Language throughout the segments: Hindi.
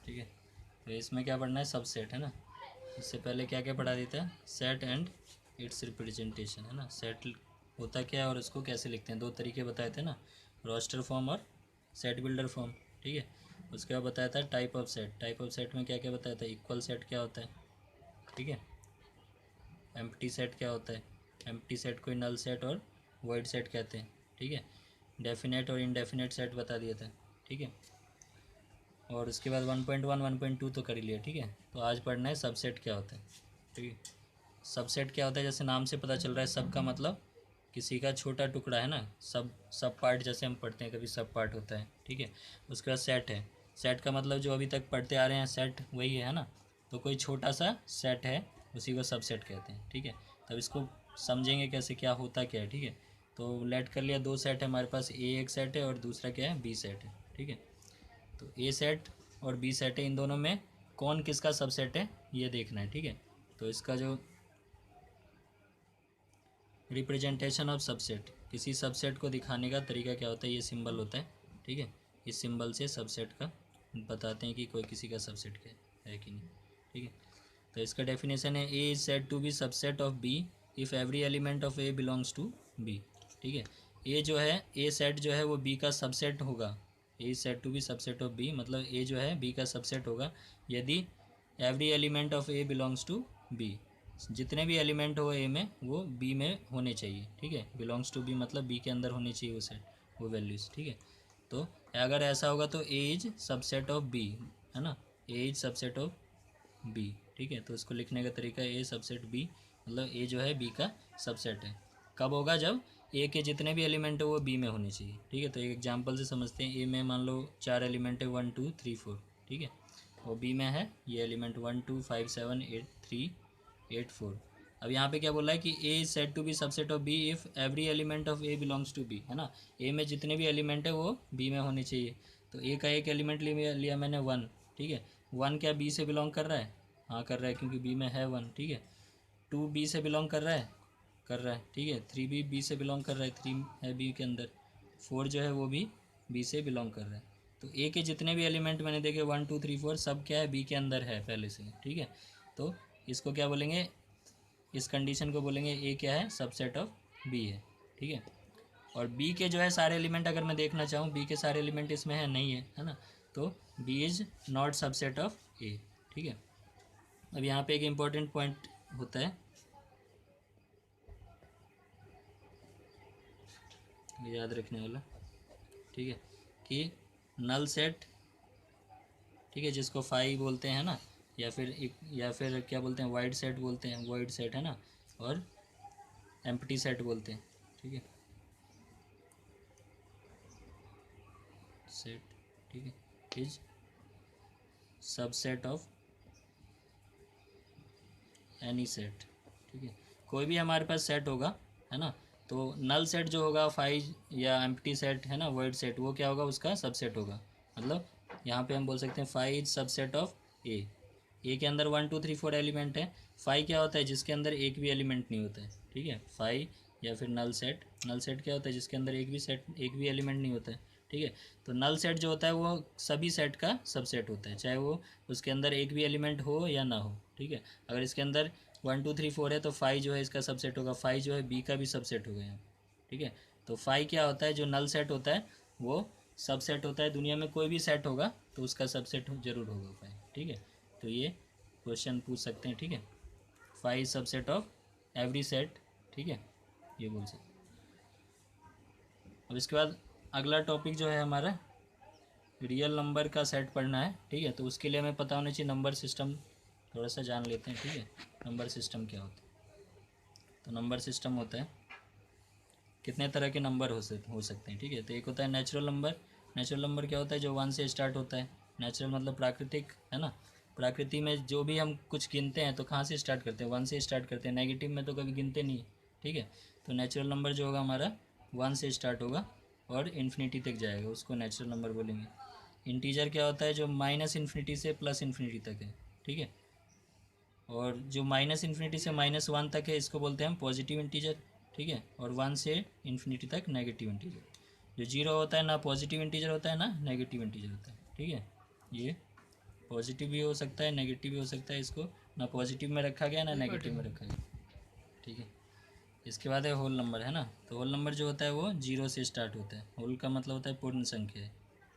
ठीक है। तो इसमें क्या पढ़ना है, सबसेट है ना। इससे पहले क्या क्या पढ़ा देता है, सेट एंड इट्स रिप्रेजेंटेशन है ना। सेट होता क्या है और उसको कैसे लिखते हैं, दो तरीके बताए थे ना, रोस्टर फॉर्म और सेट बिल्डर फॉर्म। ठीक है। उसके बाद बताया था type of set. Type of set में क्या क्या बताया था, इक्वल सेट क्या होता है, ठीक है। एम्प्टी सेट क्या होता है, एम्प्टी सेट को नल सेट और वॉइड सेट कहते हैं। ठीक है। डेफिनेट और इनडेफिनेट सेट बता दिया था। ठीक है। और उसके बाद 1.1 1.2 तो कर ही लिया। ठीक है। तो आज पढ़ना है सबसेट क्या होता है। ठीक है। सबसेट क्या होता है, जैसे नाम से पता चल रहा है, सब का मतलब किसी का छोटा टुकड़ा है ना, सब पार्ट जैसे हम पढ़ते हैं कभी सब पार्ट होता है। ठीक है। उसके बाद सेट है। सेट का मतलब जो अभी तक पढ़ते आ रहे हैं सेट वही है ना। तो कोई छोटा सा सेट है उसी को सबसेट कहते हैं। ठीक है। तब इसको समझेंगे कैसे, क्या होता क्या है। ठीक है। तो लेट कर लिया, दो सेट है हमारे पास, ए एक सेट है और दूसरा क्या है, बी सेट है। ठीक है। तो ए सेट और बी सेट है, इन दोनों में कौन किसका सबसेट है ये देखना है। ठीक है। तो इसका जो रिप्रेजेंटेशन ऑफ सबसेट, किसी सबसेट को दिखाने का तरीका क्या होता है, ये सिंबल होता है। ठीक है। इस सिंबल से सबसेट का बताते हैं कि कोई किसी का सबसेट क्या है कि नहीं। ठीक है। तो इसका डेफिनेशन है, A is said to be subset of B if every element of A belongs to B. ठीक है। ए जो है, ए सेट जो है वो बी का सबसेट होगा। A is said to be subset of B, मतलब ए जो है बी का सबसेट होगा यदि every element of A belongs to B, जितने भी एलिमेंट हो ए में वो बी में होने चाहिए। ठीक है। बिलोंग्स टू बी मतलब बी के अंदर होनी चाहिए वो सेट, वो वैल्यूज़। ठीक है। तो अगर ऐसा होगा तो ए इज सबसेट ऑफ बी है ना, ए इज सबसेट ऑफ बी। ठीक है। तो इसको लिखने का तरीका ए सबसेट बी, मतलब ए जो है बी का सबसेट है। कब होगा, जब ए के जितने भी एलिमेंट है वो बी में होने चाहिए। ठीक है। तो एक एग्जांपल से समझते हैं, ए में मान लो 4 एलिमेंट है, 1 2 3 4। ठीक है। और बी में है ये एलिमेंट 1 2 5 7 8 3 8 4। अब यहाँ पे क्या बोला है कि A is said to be subset of B if every element of A belongs to B है ना। ए में जितने भी एलिमेंट है वो बी में होने चाहिए। तो ए का एक एलिमेंट लिया मैंने 1। ठीक है। 1 क्या बी से बिलोंग कर रहा है, हाँ कर रहा है क्योंकि बी में है 1। ठीक है। 2 बी से बिलोंग कर रहा है, कर रहा है। ठीक है। 3 भी बी से बिलोंग कर रहा है, 3 है बी के अंदर। 4 जो है वो भी बी से बिलोंग कर रहा है। तो ए के जितने भी एलिमेंट मैंने देखे 1 2 3 4 सब क्या है, बी के अंदर है पहले से। ठीक है। तो इसको क्या बोलेंगे, इस कंडीशन को बोलेंगे ए क्या है, सबसेट ऑफ बी है। ठीक है। और बी के जो है सारे एलिमेंट अगर मैं देखना चाहूँ, बी के सारे एलिमेंट इसमें है नहीं है ना, तो B is not subset of A. ठीक है। अब यहाँ पे एक इम्पॉर्टेंट पॉइंट होता है, याद रखने वाला। ठीक है। कि नल सेट, ठीक है, जिसको फाई बोलते हैं ना, या फिर क्या बोलते हैं, वाइड सेट बोलते हैं, वाइड सेट है ना, और एम्प्टी सेट बोलते हैं। ठीक है। सेट, ठीक है, is subset of any set. ठीक है। कोई भी हमारे पास सेट होगा है ना, तो नल सेट जो होगा फाइव या एम्प्टी सेट है ना, वर्ड सेट, वो क्या होगा, उसका सबसेट होगा। मतलब यहाँ पे हम बोल सकते हैं फाइव इज सबसेट ऑफ ए। ए के अंदर 1 2 3 4 एलिमेंट है। फाइव क्या होता है, जिसके अंदर एक भी एलिमेंट नहीं होता है। ठीक है। फाइव या फिर नल सेट, नल सेट क्या होता है, जिसके अंदर एक भी एलिमेंट नहीं होता है। ठीक है। तो नल सेट जो होता है वो सभी सेट का सबसेट होता है, चाहे वो उसके अंदर एक भी एलिमेंट हो या ना हो। ठीक है। अगर इसके अंदर 1 2 3 4 है तो फाइव जो है इसका सबसेट होगा, फाइव जो है बी का भी सबसेट होगा यहाँ। ठीक है। तो फाइव क्या होता है, जो नल सेट होता है वो सबसेट होता है, दुनिया में कोई भी सेट होगा तो उसका सबसेट जरूर होगा फाइव। ठीक है। तो ये क्वेश्चन पूछ सकते हैं। ठीक है। Five subset of every set. ठीक है, ये बोल सकते। अब इसके बाद अगला टॉपिक जो है हमारा रियल नंबर का सेट पढ़ना है। ठीक है। तो उसके लिए हमें पता होना चाहिए नंबर सिस्टम, थोड़ा सा जान लेते हैं। ठीक है। नंबर सिस्टम क्या होता है, तो नंबर सिस्टम होता है, कितने तरह के नंबर हो सकते हैं। ठीक है। तो एक होता है नेचुरल नंबर। नेचुरल नंबर क्या होता है, जो 1 से स्टार्ट होता है। नेचुरल मतलब प्राकृतिक है ना। प्रकृति में जो भी हम कुछ गिनते हैं तो कहाँ से स्टार्ट करते हैं, 1 से स्टार्ट करते हैं, नेगेटिव में तो कभी गिनते नहीं। ठीक है। तो नेचुरल नंबर जो होगा हमारा 1 से स्टार्ट होगा और इन्फिनिटी तक जाएगा, उसको नेचुरल नंबर बोलेंगे। इंटीजर क्या होता है, जो माइनस इन्फिनिटी से प्लस इन्फिनिटी तक है। ठीक है। और जो माइनस इन्फिनिटी से -1 तक है इसको बोलते हैं हम पॉजिटिव इंटीजर। ठीक है। और 1 से इन्फिनिटी तक नेगेटिव इंटीजर। जो जीरो होता है ना पॉजिटिव इंटीजर होता है ना नेगेटिव इंटीजर होता है। ठीक है। ये पॉजिटिव भी हो सकता है, नेगेटिव भी हो सकता है। इसको ना पॉजिटिव में रखा गया ना नेगेटिव में रखा गया, ठीक है। इसके बाद है होल नंबर, है ना। तो होल नंबर जो होता है वो 0 से स्टार्ट होता है। होल का मतलब होता है पूर्ण संख्या है,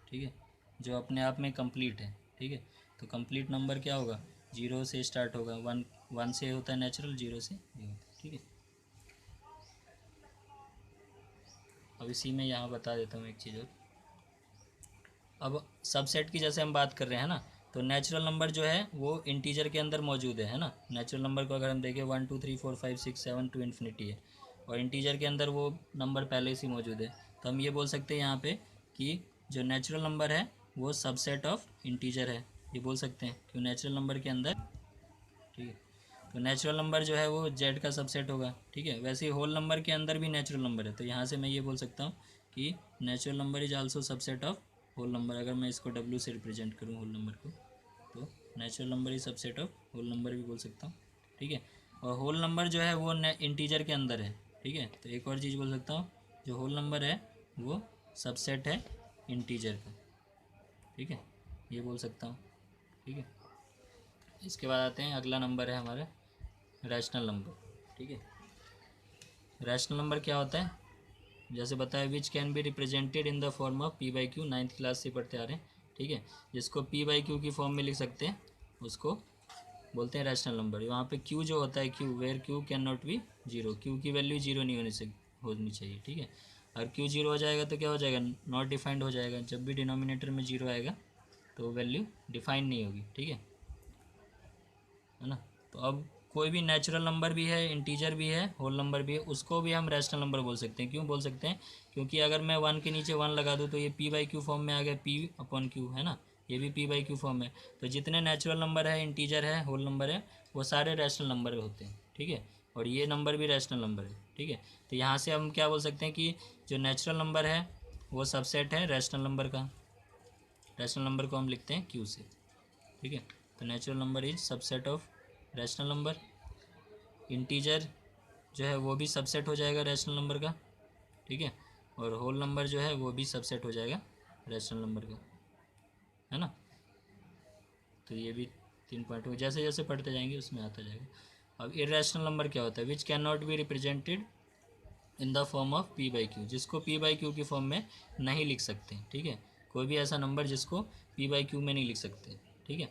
ठीक है, जो अपने आप में कंप्लीट है, ठीक है। तो कंप्लीट नंबर क्या होगा, 0 से स्टार्ट होगा। 1 से होता है नेचुरल, 0 से ये होता है, ठीक है। अब इसी में यहाँ बता देता हूँ एक चीज़ और। अब सबसेट की जैसे हम बात कर रहे हैं ना, तो नेचुरल नंबर जो है वो इंटीजर के अंदर मौजूद है ना। नेचुरल नंबर को अगर हम देखें 1 2 3 4 5 6 7 टू इन्फिनिटी है, और इंटीजर के अंदर वो नंबर पहले से मौजूद है। तो हम ये बोल सकते हैं यहाँ पे कि जो नेचुरल नंबर है वो सबसेट ऑफ इंटीजर है, ये बोल सकते हैं, क्यों नेचुरल नंबर के अंदर, ठीक है। तो नेचुरल नंबर जो है वो जेड का सबसेट होगा, ठीक है। वैसे ही होल नंबर के अंदर भी नेचुरल नंबर है, तो यहाँ से मैं ये बोल सकता हूँ कि natural number is also subset of whole number. अगर मैं इसको डब्ल्यू से रिप्रेजेंट करूँ होल नंबर को, तो natural number is subset of whole number भी बोल सकता हूँ, ठीक है। और होल नंबर जो है वो इंटीजर के अंदर है, ठीक है। तो एक और चीज़ बोल सकता हूँ, जो होल नंबर है वो सबसेट है इंटीजर का, ठीक है, ये बोल सकता हूँ, ठीक है। इसके बाद आते हैं, अगला नंबर है हमारा रैशनल नंबर, ठीक है। रैशनल नंबर क्या होता है, जैसे बताया, which can be represented in the form of P by Q, 9th class से पढ़ते आ रहे हैं, ठीक है। जिसको पी बाई क्यू की फॉर्म में लिख सकते हैं उसको बोलते हैं रैशनल नंबर। यहाँ पे क्यू जो होता है, Q where Q can not be zero, Q की वैल्यू जीरो नहीं होनी चाहिए, ठीक है। और क्यू जीरो हो जाएगा तो क्या हो जाएगा, नॉट डिफाइंड हो जाएगा। जब भी डिनोमिनेटर में जीरो आएगा तो वैल्यू डिफाइंड नहीं होगी, ठीक है ना। तो अब कोई भी नेचुरल नंबर भी है, इंटीजर भी है, होल नंबर भी है, उसको भी हम रैशनल नंबर बोल सकते हैं। क्यों बोल सकते हैं, क्योंकि अगर मैं 1 के नीचे 1 लगा दूँ तो ये पी बाई क्यू फॉर्म में आ गया, पी अपॉन क्यू, है ना। ये भी पी बाई क्यू फॉर्म है। तो जितने नेचुरल नंबर है, इंटीजर है, होल नंबर है, वो सारे रैशनल नंबर होते हैं, ठीक है। और ये नंबर भी रैशनल नंबर है, ठीक है। तो यहाँ से हम क्या बोल सकते हैं कि जो नेचुरल नंबर है वो सबसेट है रैशनल नंबर का। रैशनल नंबर को हम लिखते हैं क्यू से, ठीक है। तो natural number is subset of rational number. Integer जो है वो भी सबसेट हो जाएगा रैशनल नंबर का, ठीक है। और होल नंबर जो है वो भी सबसेट हो जाएगा रैशनल नंबर का, है ना। तो ये भी 3 पॉइंट हो, जैसे जैसे पढ़ते जाएंगे उसमें आता जाएगा। अब इरेशनल नंबर क्या होता है, which can not be represented in the form of P by Q, जिसको पी बाई क्यू की फॉर्म में नहीं लिख सकते, ठीक है। कोई भी ऐसा नंबर जिसको पी बाई क्यू में नहीं लिख सकते, ठीक है।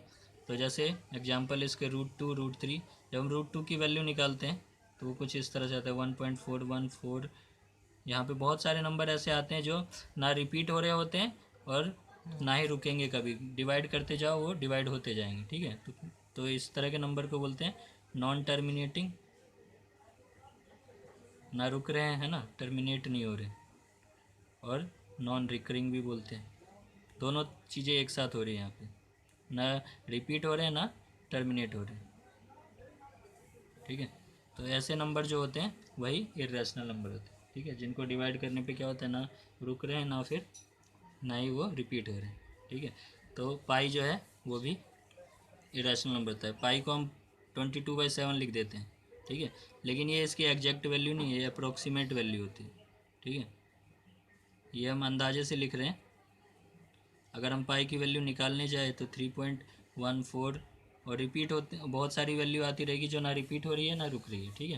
तो जैसे एग्जांपल इसके √2 √3, जब हम √2 की वैल्यू निकालते हैं तो वो कुछ इस तरह से आता है 1.414। यहाँ पे बहुत सारे नंबर ऐसे आते हैं जो ना रिपीट हो रहे होते हैं और ना ही रुकेंगे कभी, डिवाइड करते जाओ वो डिवाइड होते जाएंगे, ठीक है। तो इस तरह के नंबर को बोलते हैं नॉन टर्मिनेटिंग, ना रुक रहे हैं, है ना, टर्मिनेट नहीं हो रहे। और नॉन रिकरिंग भी बोलते हैं। दोनों चीज़ें एक साथ हो रही हैं यहाँ पे, ना रिपीट हो रहे हैं ना टर्मिनेट हो रहे हैं, ठीक है। तो ऐसे नंबर जो होते हैं वही इरेशनल नंबर होते हैं, ठीक है, जिनको डिवाइड करने पे क्या होता है, ना रुक रहे हैं ना फिर ना ही वो रिपीट हो रहे हैं, ठीक है। तो पाई जो है वो भी इरेशनल नंबर होता है। पाई को हम 22/7 लिख देते हैं, ठीक है, लेकिन ये इसकी एग्जैक्ट वैल्यू नहीं है, ये अप्रोक्सीमेट वैल्यू होती है, ठीक है। ये हम अंदाजे से लिख रहे हैं। अगर हम पाई की वैल्यू निकालने जाए तो 3.14, और रिपीट होते बहुत सारी वैल्यू आती रहेगी जो ना रिपीट हो रही है ना रुक रही है, ठीक है।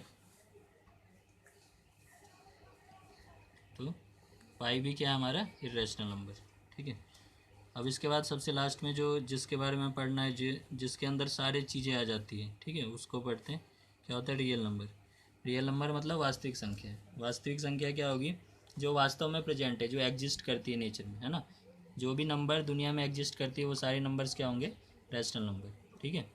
तो पाई भी क्या है हमारा इरेशनल नंबर, ठीक है। अब इसके बाद सबसे लास्ट में जो जिसके बारे में पढ़ना है, जिसके अंदर सारी चीज़ें आ जाती है, ठीक है, उसको पढ़ते हैं। क्या होता है रियल नंबर। रियल नंबर मतलब वास्तविक संख्या है। वास्तविक संख्या क्या होगी, जो वास्तव में प्रेजेंट है, जो एग्जिस्ट करती है नेचर में, है ना। जो भी नंबर दुनिया में एग्जिस्ट करती है वो सारे नंबर्स क्या होंगे, रैशनल नंबर, ठीक है।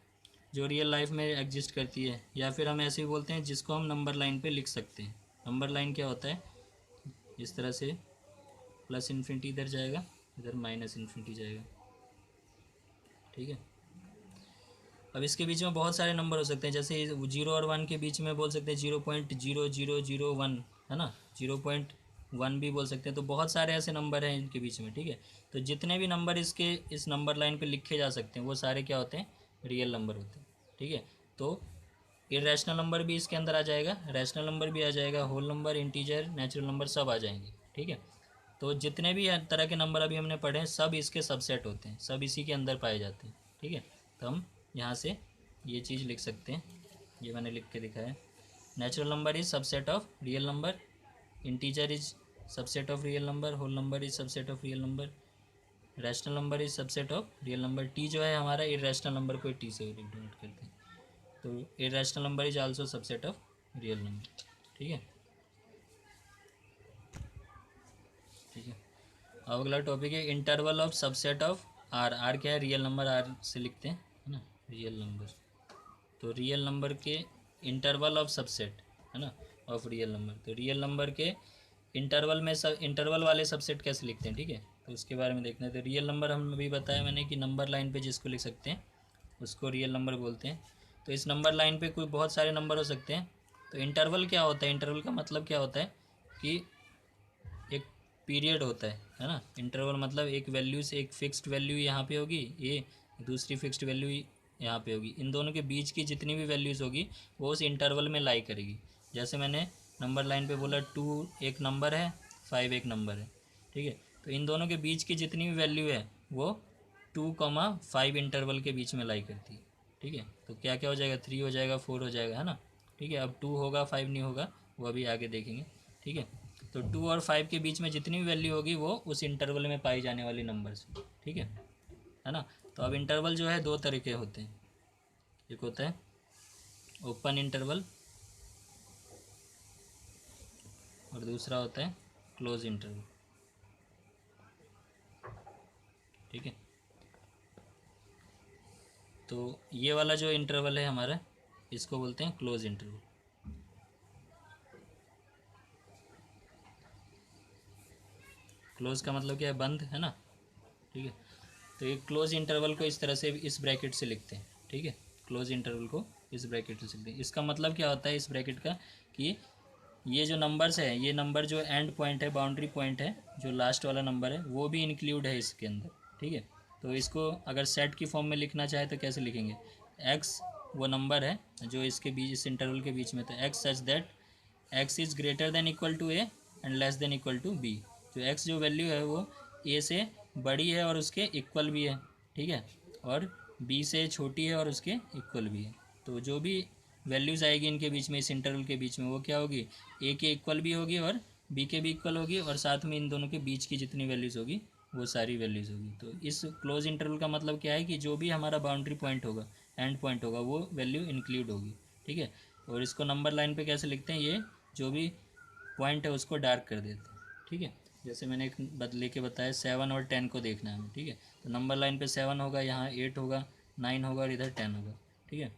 जो रियल लाइफ में एग्जिस्ट करती है, या फिर हम ऐसे ही बोलते हैं जिसको हम नंबर लाइन पे लिख सकते हैं। नंबर लाइन क्या होता है, इस तरह से प्लस इन्फिनिटी इधर जाएगा, इधर माइनस इन्फिनिटी जाएगा, ठीक है। अब इसके बीच में बहुत सारे नंबर हो सकते हैं, जैसे 0 और 1 के बीच में बोल सकते हैं 0.0001, है ना, 0.1 भी बोल सकते हैं। तो बहुत सारे ऐसे नंबर हैं इनके बीच में, ठीक है। तो जितने भी नंबर इसके इस नंबर लाइन पे लिखे जा सकते हैं वो सारे क्या होते हैं, रियल नंबर होते हैं, ठीक है। तो इरेशनल नंबर भी इसके अंदर आ जाएगा, रैशनल नंबर भी आ जाएगा, whole number, integer, natural number सब आ जाएंगे, ठीक है। तो जितने भी तरह के नंबर अभी हमने पढ़े हैं सब इसके सबसेट होते हैं, सब इसी के अंदर पाए जाते हैं, ठीक है। तो हम यहाँ से ये चीज़ लिख सकते हैं, ये मैंने लिख के दिखाया। Natural number is subset of real number, integer is subset of real number, whole number is subset of real number, rational number is subset of real number. T जो है हमारा इरेशनल नंबर को टी से डिनोट करते हैं, तो irrational number is also subset of real number. ठीक है, ठीक है। अब अगला टॉपिक है interval of subset of R. R क्या है? रियल नंबर, आर से लिखते हैं, है ना, रियल नंबर। तो रियल नंबर के इंटरवल ऑफ सबसेट, है ना, ऑफ रियल नंबर। तो रियल नंबर के इंटरवल में सब इंटरवल वाले सबसेट कैसे लिखते हैं, ठीक है, तो उसके बारे में देखना है। तो रियल नंबर हम अभी बताया मैंने कि नंबर लाइन पे जिसको लिख सकते हैं उसको रियल नंबर बोलते हैं। तो इस नंबर लाइन पे कोई बहुत सारे नंबर हो सकते हैं। तो इंटरवल क्या होता है? इंटरवल का मतलब क्या होता है कि एक पीरियड होता है ना। इंटरवल मतलब एक वैल्यू से एक फिक्स्ड वैल्यू यहाँ पे होगी, ये दूसरी फिक्स्ड वैल्यू यहाँ पे होगी, इन दोनों के बीच की जितनी भी वैल्यूज़ होगी वो उस इंटरवल में लाई करेगी। जैसे मैंने नंबर लाइन पे बोला 2 एक नंबर है, 5 एक नंबर है, ठीक है। तो इन दोनों के बीच की जितनी भी वैल्यू है वो 2,5 इंटरवल के बीच में लाई करती है, ठीक है। तो क्या क्या हो जाएगा? 3 हो जाएगा, 4 हो जाएगा, है ना, ठीक है। अब 2 होगा, 5 नहीं होगा, वो अभी आगे देखेंगे, ठीक है। तो 2 और 5 के बीच में जितनी भी वैल्यू होगी वो उस इंटरवल में पाई जाने वाली नंबर्स, ठीक है ना। तो अब इंटरवल जो है दो तरह के होते हैं, एक होता है ओपन इंटरवल और दूसरा होता है क्लोज इंटरवल, ठीक है। तो ये वाला जो इंटरवल है हमारा, इसको बोलते हैं क्लोज इंटरवल। क्लोज का मतलब क्या है? बंद, है ना, ठीक है। तो ये क्लोज इंटरवल को इस तरह से इस ब्रैकेट से लिखते हैं, ठीक है। क्लोज इंटरवल को इस ब्रैकेट से लिखते हैं। इसका मतलब क्या होता है इस ब्रैकेट का कि ये जो नंबर्स है, ये नंबर जो एंड पॉइंट है, बाउंड्री पॉइंट है, जो लास्ट वाला नंबर है वो भी इंक्लूड है इसके अंदर, ठीक है। तो इसको अगर सेट की फॉर्म में लिखना चाहे तो कैसे लिखेंगे? एक्स वो नंबर है जो इसके बीच, इस इंटरवल के बीच में, तो X such that X is greater than equal to A and less than equal to B. जो एक्स जो वैल्यू है वो ए से बड़ी है और उसके इक्वल भी है, ठीक है, और बी से छोटी है और उसके इक्वल भी है। तो जो भी वैल्यूज़ आएगी इनके बीच में, इस इंटरवल के बीच में, वो क्या होगी? ए के इक्वल भी होगी और बी के भी इक्वल होगी, और साथ में इन दोनों के बीच की जितनी वैल्यूज़ होगी वो सारी वैल्यूज़ होगी। तो इस क्लोज इंटरवल का मतलब क्या है कि जो भी हमारा बाउंड्री पॉइंट होगा, एंड पॉइंट होगा, वो वैल्यू इंक्लूड होगी, ठीक है। और इसको नंबर लाइन पे कैसे लिखते हैं? ये जो भी पॉइंट है उसको डार्क कर देते हैं, ठीक है। जैसे मैंने एक बदले के बताया 7 और 10 को देखना है हमें, ठीक है। तो नंबर लाइन पे 7 होगा, यहाँ 8 होगा, 9 होगा और इधर 10 होगा, ठीक है।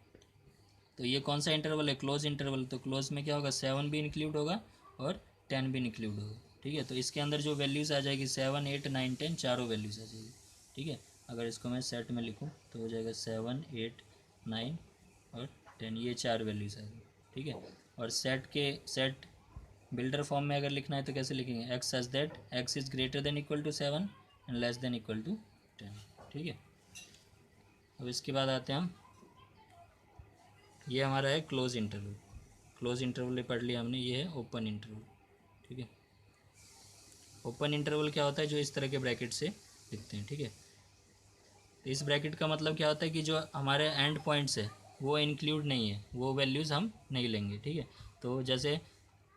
तो ये कौन सा इंटरवल है? Close interval. तो क्लोज में क्या होगा? 7 भी इंक्लूड होगा और 10 भी इंक्लूड होगा, ठीक है। तो इसके अंदर जो वैल्यूज़ आ जाएगी 7, 8, 9, 10 चारों वैल्यूज़ आ जाएगी, ठीक है। अगर इसको मैं सेट में लिखूँ तो हो जाएगा 7, 8, 9 और 10, ये चार वैल्यूज़ आ गई, ठीक है। और सेट बिल्डर फॉर्म में अगर लिखना है तो कैसे लिखेंगे? X such that X is greater than equal to 7 and less than equal to 10, ठीक है। अब इसके बाद आते हैं हम, ये हमारा है क्लोज इंटरवल। क्लोज इंटरवल पढ़ लिया हमने, ये है ओपन इंटरवल, ठीक है। ओपन इंटरवल क्या होता है? जो इस तरह के ब्रैकेट से लिखते हैं, ठीक है। तो इस ब्रैकेट का मतलब क्या होता है कि जो हमारे एंड पॉइंट्स है वो इंक्लूड नहीं है, वो वैल्यूज़ हम नहीं लेंगे, ठीक है। तो जैसे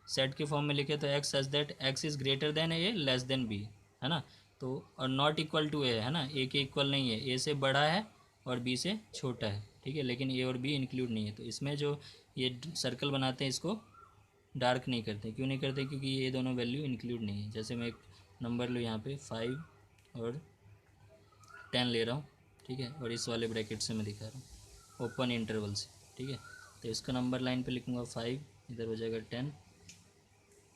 सेट के फॉर्म में लिखे तो X such that X is greater than A less than B, है ना। तो और नॉट इक्वल टू ए है ना, ए के इक्वल नहीं है, ए से बड़ा है और बी से छोटा है, ठीक है, लेकिन ए और बी इंक्लूड नहीं है। तो इसमें जो ये सर्कल बनाते हैं इसको डार्क नहीं करते। क्यों नहीं करते? क्योंकि ये दोनों वैल्यू इंक्लूड नहीं है। जैसे मैं एक नंबर लूँ यहाँ पे 5 और 10 ले रहा हूँ, ठीक है, और इस वाले ब्रैकेट से मैं दिखा रहा हूँ ओपन इंटरवल से, ठीक है। तो इसका नंबर लाइन पे लिखूँगा 5, इधर हो जाएगा 10,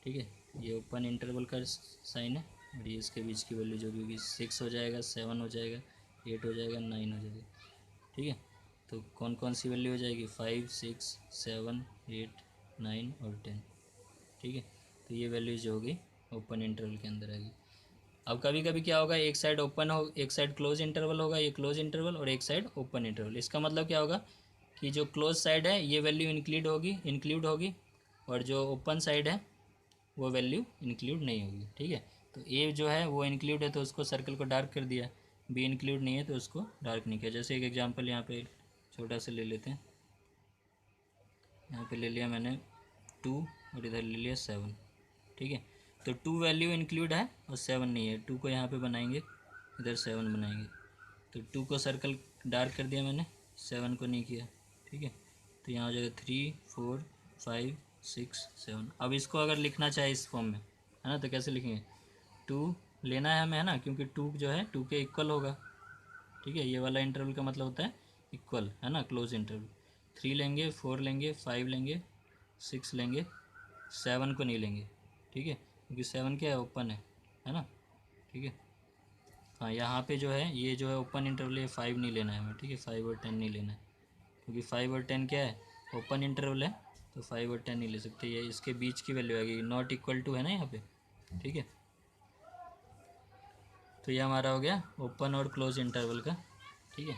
ठीक है। ये ओपन इंटरवल का साइन है और ये इसके बीच की वैल्यू जो भी होगी 6 हो जाएगा, 7 हो जाएगा, 8 हो जाएगा, 9 हो जाएगा, ठीक है। तो कौन कौन सी वैल्यू हो जाएगी? 5, 6, 7, 8, 9 और 10, ठीक है। तो ये वैल्यूज जो होगी ओपन इंटरवल के अंदर आएगी। अब कभी कभी क्या होगा, एक साइड ओपन हो, एक साइड क्लोज इंटरवल होगा, ये क्लोज इंटरवल, और एक साइड ओपन इंटरवल। इसका मतलब क्या होगा कि जो क्लोज साइड है ये वैल्यू इंक्लूड होगी और जो ओपन साइड है वो वैल्यू इंक्लूड नहीं होगी, ठीक है। तो ए जो है वो इंक्लूड है तो उसको सर्कल को डार्क कर दिया, बी इंक्लूड नहीं है तो उसको डार्क नहीं किया। जैसे एक एग्जांपल यहाँ पे छोटा सा ले लेते हैं। यहाँ पे ले लिया मैंने 2 और इधर ले लिया 7, ठीक है। तो 2 वैल्यू इंक्लूड है और 7 नहीं है। 2 को यहाँ पे बनाएंगे, इधर 7 बनाएंगे। तो 2 को सर्कल डार्क कर दिया मैंने, 7 को नहीं किया, ठीक है। तो यहाँ हो जाएगा 3 4 5 6 7। अब इसको अगर लिखना चाहे इस फॉर्म में, है ना, तो कैसे लिखेंगे? 2 लेना है हमें, है ना, क्योंकि 2 जो है 2 के इक्वल होगा, ठीक है। ये वाला इंटरवल का मतलब होता है इक्वल, है ना, क्लोज इंटरवल। 3 लेंगे, 4 लेंगे, 5 लेंगे, 6 लेंगे, 7 को नहीं लेंगे, ठीक है, क्योंकि 7 क्या है, ओपन है ना, ठीक है। हाँ, यहाँ पे जो है ये जो है ओपन इंटरवल है, 5 नहीं लेना है हमें, ठीक है। 5 और 10 नहीं लेना है, क्योंकि 5 और 10 क्या है, ओपन इंटरवल है। तो 5 और 10 नहीं ले सकते, ये इसके बीच की वैल्यू आएगी, नॉट इक्वल टू है ना यहाँ पे, ठीक है। तो ये हमारा हो गया ओपन और क्लोज इंटरवल का, ठीक है।